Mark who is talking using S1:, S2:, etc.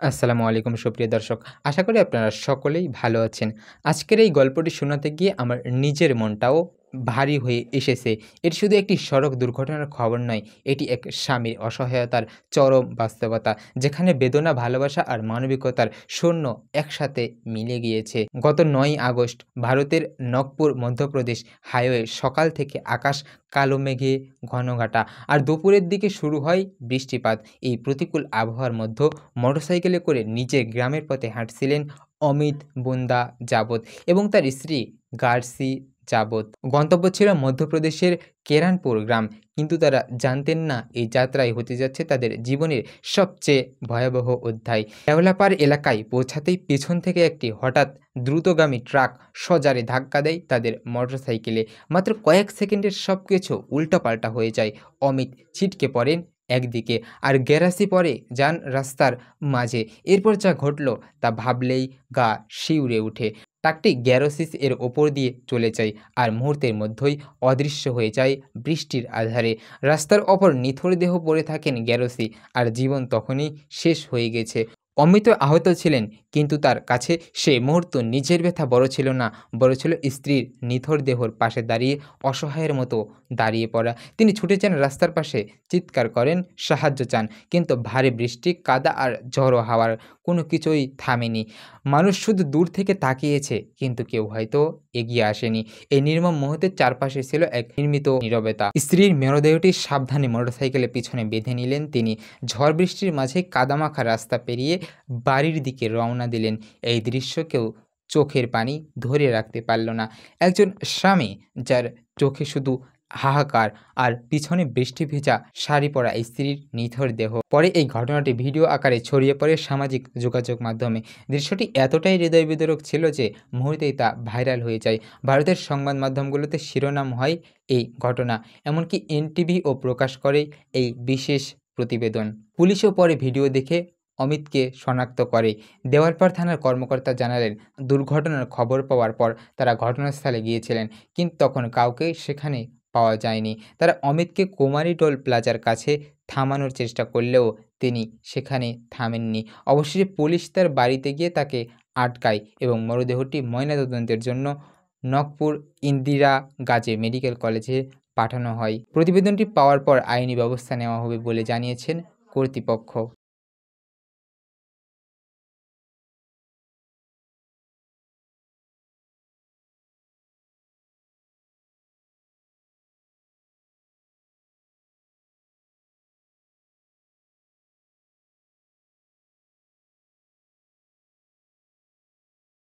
S1: আসসালামু আলাইকুম সুপ্রিয় দর্শক। আশা করি আপনারা সকলেই ভালো আছেন। আজকের এই গল্পটি শোনাতে গিয়ে আমার নিজের মনটাও ভারী হয়ে এসেছে। এটি শুধু একটি সড়ক দুর্ঘটনার খবর নয়, এটি এক স্বামীর অসহায়তার চরম বাস্তবতা। যেখানে বেদনা, ভালোবাসা আর মানবিকতার শূন্য একসাথে মিলে গিয়েছে। গত ৯ই আগস্ট ভারতের নাগপুর, মধ্যপ্রদেশ হাইওয়ে সকাল থেকে আকাশ কালো মেঘে ঘনঘাটা আর দুপুরের দিকে শুরু হয় বৃষ্টিপাত। এই প্রতিকূল আবহাওয়ার মধ্যে মোটরসাইকেলে করে নিজের গ্রামের পথে হাঁটছিলেন অমিত বুন্দা যাবত এবং তার স্ত্রী গার্সি যাবত। গন্তব্য ছিল মধ্যপ্রদেশের কেরানপুর গ্রাম, কিন্তু তারা জানতেন না এই যাত্রায় হতে যাচ্ছে তাদের জীবনের সবচেয়ে ভয়াবহ অধ্যায়। ডেভেলপার এলাকায় পৌঁছাতেই পেছন থেকে একটি হঠাৎ দ্রুতগামী ট্রাক সজারে ধাক্কা দেয় তাদের মোটরসাইকেলে। মাত্র কয়েক সেকেন্ডের সব কিছু উল্টাপাল্টা হয়ে যায়। অমিত ছিটকে পড়েন একদিকে, আর গ্যারাসি পড়ে যান রাস্তার মাঝে। এরপর যা ঘটল তা ভাবলেই গা শিউরে ওঠে। ট্রাকটি গ্যারোসিস এর ওপর দিয়ে চলে যায় আর মুহূর্তের মধ্যেই অদৃশ্য হয়ে যায় বৃষ্টির আধারে। রাস্তার ওপর নিথর দেহ পড়ে থাকেন গ্যারোসি, আর জীবন তখনই শেষ হয়ে গেছে। অমিত আহত ছিলেন, কিন্তু তার কাছে সে মুহূর্ত নিজের ব্যথা বড় ছিল না, বড় ছিল স্ত্রীর নিথর দেহর পাশে দাঁড়িয়ে অসহায়ের মতো দাঁড়িয়ে পড়া। তিনি ছুটে যান রাস্তার পাশে, চিৎকার করেন, সাহায্য চান, কিন্তু ভারী বৃষ্টি, কাদা আর ঝড়ো হাওয়ার কোনো কিছুই থামেনি। মানুষ শুধু দূর থেকে তাকিয়েছে, কিন্তু কেউ হয়তো এগিয়ে আসেনি। এই নির্মম মুহূর্তের চারপাশে ছিল এক নির্মিত নীরবতা। স্ত্রীর মৃতদেহটি সাবধানে মোটরসাইকেলের পিছনে বেঁধে নিলেন তিনি। ঝড় বৃষ্টির মাঝে কাদামাখা রাস্তা পেরিয়ে বাড়ির দিকে রওনা দিলেন। এই দৃশ্য কেউ চোখের পানি ধরে রাখতে পারল না। একজন স্বামী যার চোখে শুধু হাহাকার, আর পিছনে বৃষ্টি ভেজা শাড়ি পরা স্ত্রীর নিথর দেহ। পরে এই ঘটনাটি ভিডিও আকারে ছড়িয়ে পড়ে সামাজিক যোগাযোগ মাধ্যমে। দৃশ্যটি এতটাই হৃদয় বিদারক ছিল যে মুহূর্তেই তা ভাইরাল হয়ে যায়। ভারতের সংবাদ মাধ্যমগুলোতে শিরোনাম হয় এই ঘটনা, এমনকি এনটিভিও প্রকাশ করে এই বিশেষ প্রতিবেদন। পুলিশও পরে ভিডিও দেখে অমিতকে শনাক্ত করে। দেওয়ালপাড় থানার কর্মকর্তা জানালেন, দুর্ঘটনার খবর পাওয়ার পর তারা ঘটনাস্থলে গিয়েছিলেন, কিন্তু তখন কাউকে সেখানে পাওয়া যায়নি। তারা অমিতকে কুমারী টোল প্লাজার কাছে থামানোর চেষ্টা করলেও তিনি সেখানে থামেননি। অবশেষে পুলিশ তার বাড়িতে গিয়ে তাকে আটকায় এবং মরদেহটি ময়নাতদন্তের জন্য নাগপুর ইন্দিরা গাজী মেডিকেল কলেজে পাঠানো হয়। প্রতিবেদনটি পাওয়ার পর আইনি ব্যবস্থা নেওয়া হবে বলে জানিয়েছেন কর্তৃপক্ষ।